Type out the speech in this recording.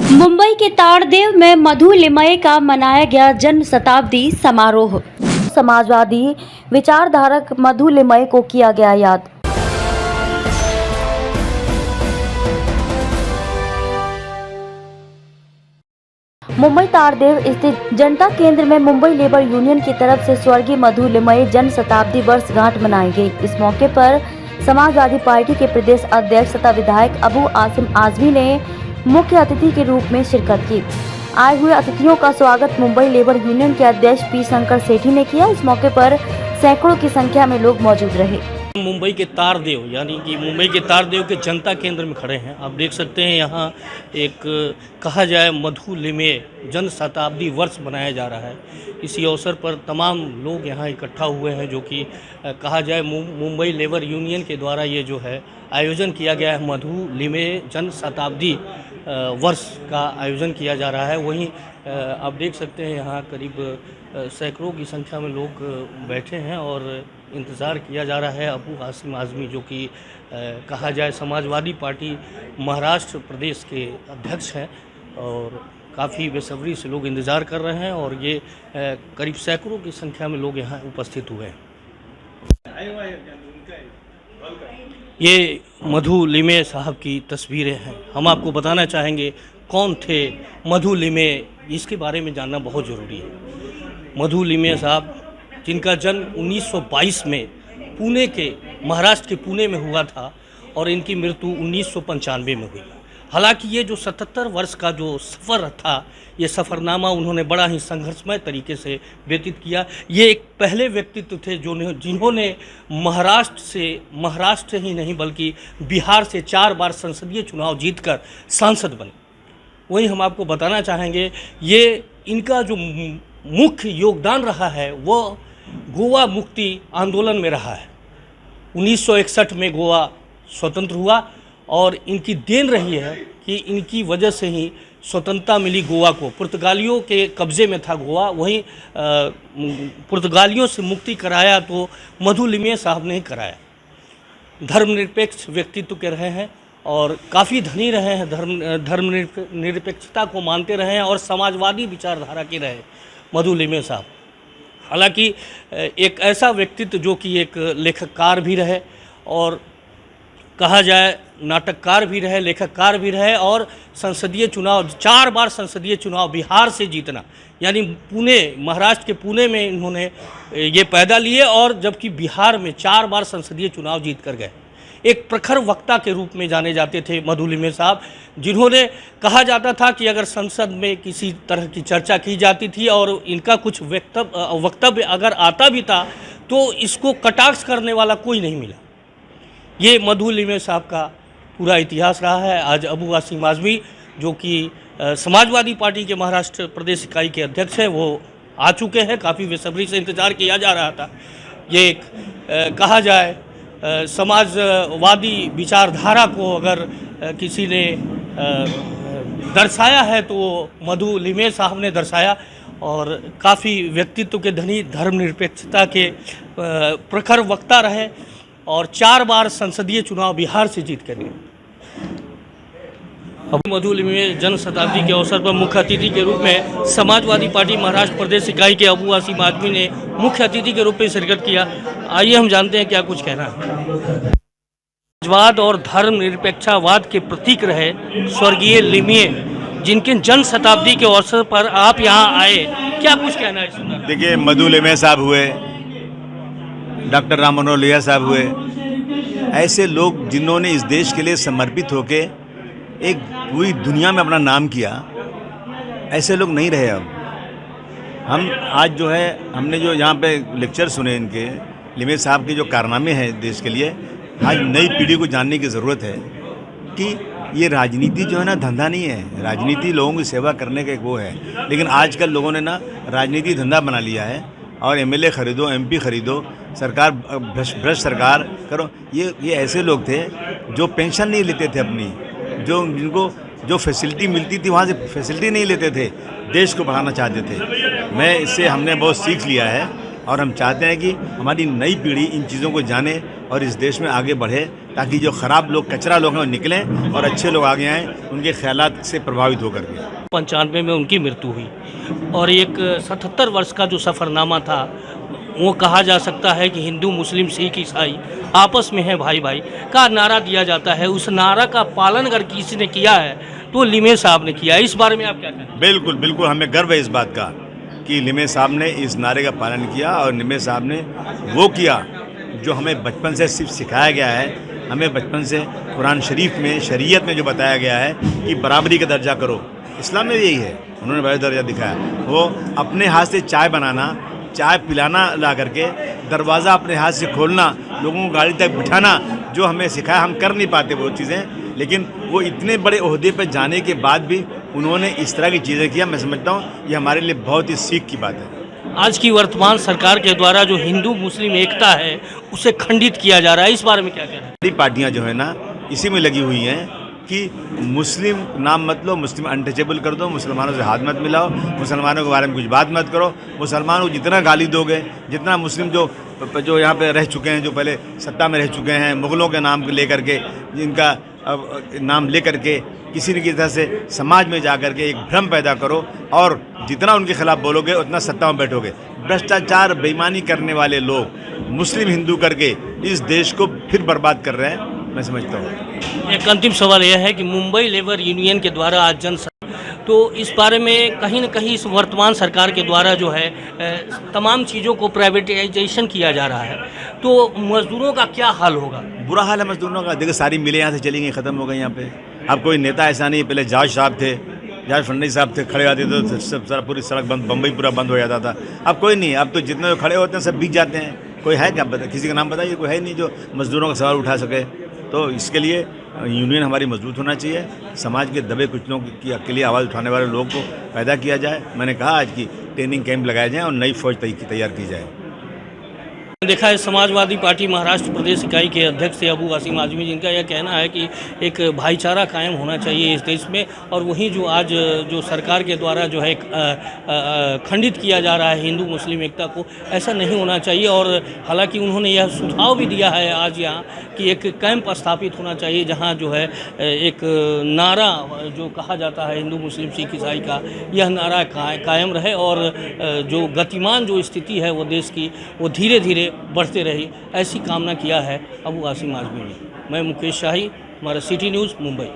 मुंबई के ताड़देव में मधु लिमये का मनाया गया जन्म शताब्दी समारोह। समाजवादी विचारधारक मधु लिमये को किया गया याद। मुंबई ताड़देव स्थित जनता केंद्र में मुंबई लेबर यूनियन की तरफ से स्वर्गीय मधु लिमये जन्म शताब्दी वर्षगांठ मनाई गई। इस मौके पर समाजवादी पार्टी के प्रदेश अध्यक्ष तथा विधायक अबू आसिम आजमी ने मुख्य अतिथि के रूप में शिरकत की। आए हुए अतिथियों का स्वागत मुंबई लेबर यूनियन के अध्यक्ष पी शंकर सेठी ने किया। इस मौके पर सैकड़ों की संख्या में लोग मौजूद रहे। मुंबई के ताड़देव यानी कि मुंबई के ताड़देव के जनता केंद्र में खड़े हैं। आप देख सकते हैं यहाँ एक कहा जाए मधु लिमये जन्म शताब्दी वर्ष मनाया जा रहा है। इसी अवसर पर तमाम लोग यहाँ इकट्ठा हुए हैं, जो कि कहा जाए मुंबई लेबर यूनियन के द्वारा ये जो है आयोजन किया गया है। मधु लिमये जन्म शताब्दी वर्ष का आयोजन किया जा रहा है। वहीं आप देख सकते हैं यहाँ करीब सैकड़ों की संख्या में लोग बैठे हैं और इंतज़ार किया जा रहा है अबू आसिम आजमी, जो कि कहा जाए समाजवादी पार्टी महाराष्ट्र प्रदेश के अध्यक्ष हैं, और काफ़ी बेसब्री से लोग इंतज़ार कर रहे हैं और ये करीब सैकड़ों की संख्या में लोग यहाँ उपस्थित हुए हैं। ये मधु लिमये साहब की तस्वीरें हैं। हम आपको बताना चाहेंगे कौन थे मधु लिमये, इसके बारे में जानना बहुत ज़रूरी है। मधु लिमये साहब जिनका जन्म 1922 में पुणे के महाराष्ट्र के पुणे में हुआ था और इनकी मृत्यु 1995 में हुई। हालांकि ये जो 77 वर्ष का जो सफ़र था, ये सफ़रनामा उन्होंने बड़ा ही संघर्षमय तरीके से व्यतीत किया। ये एक पहले व्यक्तित्व थे जिन्होंने महाराष्ट्र ही नहीं बल्कि बिहार से 4 बार संसदीय चुनाव जीतकर सांसद बने। वहीं हम आपको बताना चाहेंगे ये इनका जो मुख्य योगदान रहा है वो गोवा मुक्ति आंदोलन में रहा है। 1961 में गोवा स्वतंत्र हुआ और इनकी देन रही है कि इनकी वजह से ही स्वतंत्रता मिली गोवा को। पुर्तगालियों के कब्ज़े में था गोवा, वहीं पुर्तगालियों से मुक्ति कराया तो मधु लिमये साहब ने ही कराया। धर्मनिरपेक्ष व्यक्तित्व के रहे हैं और काफ़ी धनी रहे हैं, धर्मनिरपेक्षता को मानते रहे हैं और समाजवादी विचारधारा के रहे मधु लिमये साहब। हालांकि एक ऐसा व्यक्तित्व जो कि एक लेखककार भी रहे और कहा जाए नाटककार भी रहे, लेखककार भी रहे, और संसदीय चुनाव 4 बार संसदीय चुनाव बिहार से जीतना, यानी पुणे, महाराष्ट्र के पुणे में इन्होंने ये पैदा लिए और जबकि बिहार में 4 बार संसदीय चुनाव जीत कर गए। एक प्रखर वक्ता के रूप में जाने जाते थे मधु लिमये साहब, जिन्होंने कहा जाता था कि अगर संसद में किसी तरह की चर्चा की जाती थी और इनका कुछ वक्तव्य अगर आता भी था तो इसको कटाक्ष करने वाला कोई नहीं मिला। ये मधु लिमये साहब का पूरा इतिहास रहा है। आज अबू आसिम आजमी जो कि समाजवादी पार्टी के महाराष्ट्र प्रदेश इकाई के अध्यक्ष हैं, वो आ चुके हैं। काफ़ी बेसब्री से इंतज़ार किया जा रहा था। ये एक कहा जाए समाजवादी विचारधारा को अगर किसी ने दर्शाया है तो वो मधु लिमये साहब ने दर्शाया, और काफ़ी व्यक्तित्व के धनी, धर्मनिरपेक्षता के प्रखर वक्ता रहे और 4 बार संसदीय चुनाव बिहार से जीत कर गए। मधु लिमये जन्म शताब्दी के अवसर पर मुख्य अतिथि के रूप में समाजवादी पार्टी महाराष्ट्र प्रदेश इकाई के अबू आसिम आजमी ने मुख्य अतिथि के रूप में शिरकत किया। आइए हम जानते हैं क्या कुछ कहना है। समाजवाद और धर्मनिरपेक्षतावाद के प्रतीक रहे स्वर्गीय लिमये, जिनके जन्म शताब्दी के अवसर पर आप यहाँ आए, क्या कुछ कहना है इस? देखिए, मधु लिमये साहब हुए, डॉक्टर राम मनोहर लोहिया साहब हुए, ऐसे लोग जिन्होंने इस देश के लिए समर्पित होके एक पूरी दुनिया में अपना नाम किया, ऐसे लोग नहीं रहे। अब हम आज जो है हमने जो यहाँ पे लेक्चर सुने इनके लिमये साहब के जो कारनामे हैं देश के लिए, आज नई पीढ़ी को जानने की ज़रूरत है कि ये राजनीति जो है ना धंधा नहीं है। राजनीति लोगों की सेवा करने का एक वो है, लेकिन आजकल लोगों ने ना राजनीति धंधा बना लिया है और एमएलए खरीदो, एमपी खरीदो, सरकार भ्रष्ट सरकार करो। ये ऐसे लोग थे जो पेंशन नहीं लेते थे अपनी, जिनको जो फैसिलिटी मिलती थी वहाँ से फैसिलिटी नहीं लेते थे, देश को बढ़ाना चाहते थे। हमने बहुत सीख लिया है और हम चाहते हैं कि हमारी नई पीढ़ी इन चीज़ों को जाने और इस देश में आगे बढ़े, ताकि जो ख़राब लोग, कचरा लोग हैं वो निकलें और अच्छे लोग आगे आएँ उनके ख्यालात से प्रभावित होकर के। 95 में उनकी मृत्यु हुई और एक 77 वर्ष का जो सफ़रनामा था, वो कहा जा सकता है कि हिंदू, मुस्लिम, सिख, ईसाई आपस में है भाई भाई का नारा दिया जाता है। उस नारा का पालन अगर किसी ने किया है तो लिमे साहब ने किया। इस बारे में आप क्या कहते हैं? बिल्कुल बिल्कुल, हमें गर्व है इस बात का कि लिमे साहब ने इस नारे का पालन किया और लिमे साहब ने वो किया जो हमें बचपन से सिर्फ सिखाया गया है। हमें बचपन से कुरान शरीफ में, शरीयत में जो बताया गया है कि बराबरी का दर्जा करो, इस्लाम में यही है, उन्होंने बड़ा दर्जा दिखाया। वो अपने हाथ से चाय बनाना, चाय पिलाना ला करके, दरवाज़ा अपने हाथ से खोलना, लोगों को गाड़ी तक बिठाना, जो हमें सिखाया। हम कर नहीं पाते वो चीज़ें, लेकिन वो इतने बड़े ओहदे पर जाने के बाद भी उन्होंने इस तरह की चीज़ें किया। मैं समझता हूँ ये हमारे लिए बहुत ही सीख की बात है। आज की वर्तमान सरकार के द्वारा जो हिंदू मुस्लिम एकता है उसे खंडित किया जा रहा है, इस बारे में क्या कहना है? बड़ी पार्टियां जो है ना इसी में लगी हुई हैं कि मुस्लिम नाम मत लो, मुस्लिम अनटचेबल कर दो, मुसलमानों से हाथ मत मिलाओ, मुसलमानों के बारे में कुछ बात मत करो। मुसलमानों को जितना गाली दोगे, जितना मुस्लिम जो यहाँ पे रह चुके हैं, जो पहले सत्ता में रह चुके हैं, मुग़लों के नाम लेकर के, जिनका नाम ले करके किसी न किसी तरह से समाज में जा कर के एक भ्रम पैदा करो और जितना उनके खिलाफ बोलोगे उतना सत्ता में बैठोगे। भ्रष्टाचार, बेईमानी करने वाले लोग मुस्लिम हिंदू करके इस देश को फिर बर्बाद कर रहे हैं, मैं समझता हूँ। एक अंतिम सवाल यह है कि मुंबई लेबर यूनियन के द्वारा आज तो इस बारे में कहीं न कहीं इस वर्तमान सरकार के द्वारा जो है तमाम चीज़ों को प्राइवेटाइजेशन किया जा रहा है, तो मजदूरों का क्या हाल होगा? बुरा हाल है मजदूरों का। देखो सारी मिलें यहाँ से चली गई, ख़त्म हो गई यहाँ पे। अब कोई नेता ऐसा नहीं है, पहले जॉर्ज साहब थे, जॉर्ज फर्नांडिस साहब थे, खड़े आते तो सब सारा पूरी सड़क बंद, बम्बई पूरा बंद हो जाता था। अब कोई नहीं, अब तो जितने जो खड़े होते हैं सब बिक जाते हैं। कोई है क्या बता, किसी का नाम बताइए, कोई है नहीं जो मजदूरों का सवाल उठा सके। तो इसके लिए यूनियन हमारी मजबूत होना चाहिए। समाज के दबे कुचलों के लिए आवाज़ उठाने वाले लोगों को पैदा किया जाए। मैंने कहा आज की ट्रेनिंग कैंप लगाए जाएँ और नई फौज तैयार की जाए। देखा है समाजवादी पार्टी महाराष्ट्र प्रदेश इकाई के अध्यक्ष थे अबू वासिम आजमी, जिनका यह कहना है कि एक भाईचारा कायम होना चाहिए इस देश में, और वहीं जो आज जो सरकार के द्वारा जो है खंडित किया जा रहा है हिंदू मुस्लिम एकता को, ऐसा नहीं होना चाहिए। और हालांकि उन्होंने यह सुझाव भी दिया है आज यहाँ कि एक कैंप स्थापित होना चाहिए जहाँ जो है एक नारा जो कहा जाता है हिंदू मुस्लिम सिख ईसाई का, यह नारा कायम रहे और जो गतिमान जो स्थिति है वो देश की, वो धीरे धीरे बढ़ते रही, ऐसी कामना किया है अबू वासिम आजमी ने। मैं मुकेश शाही, हमारा सिटी न्यूज़ मुंबई।